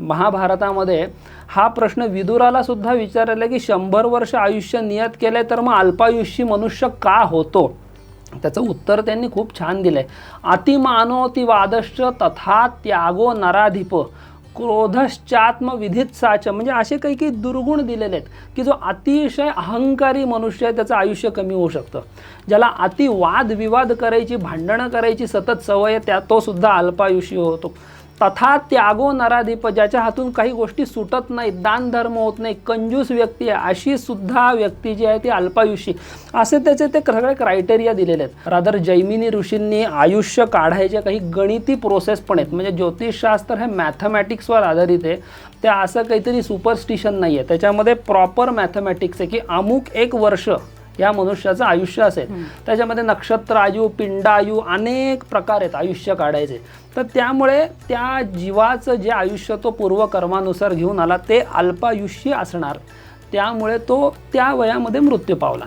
महाभारतामध्ये हा प्रश्न विदुराला सुद्धा विचारला की 100 वर्ष आयुष्य नियत केलंय तर मग अल्पायुष्यी मनुष्य का होतो. त्याचं उत्तर त्यांनी खूप छान दिलंय. अतिमानोतिवादश्च तथा त्यागो नराधिप क्रोधश्चात्मविधित साच. म्हणजे असे काही काही दुर्गुण दिलेले आहेत की जो अतिशय अहंकारी मनुष्य आहे त्याचं आयुष्य कमी होऊ शकतं. ज्याला अति वादविवाद करायची, भांडणं करायची सतत सवय आहे त्या तो सुद्धा अल्पायुषी होतो. तथा त्यागो नराधिप, ज्याच्या हातून काही गोष्टी सुटत नाहीत, दानधर्म होत नाही, कंजूस व्यक्ती आहे, अशी सुद्धा व्यक्ती जी आहे ती अल्पायुषी. असे त्याचे ते सगळे क्रायटेरिया दिलेले आहेत. रादर जैमिनी ऋषींनी आयुष्य काढायचे काही गणिती प्रोसेस पण आहेत. म्हणजे ज्योतिषशास्त्र हे मॅथमॅटिक्सवर आधारित आहे. त्या असं काहीतरी सुपरस्टिशन नाही आहे. त्याच्यामध्ये प्रॉपर मॅथमॅटिक्स आहे की अमुक एक वर्ष या मनुष्याचं आयुष्य असेल. त्याच्यामध्ये नक्षत्र आयु, पिंडायु अनेक प्रकार आहेत आयुष्य काढायचे. तर त्यामुळे त्या जीवाचं जे आयुष्य तो पूर्वकर्मानुसार घेऊन आला ते अल्पायुष्य असणार. त्यामुळे तो त्या वयामध्ये मृत्यू पावला.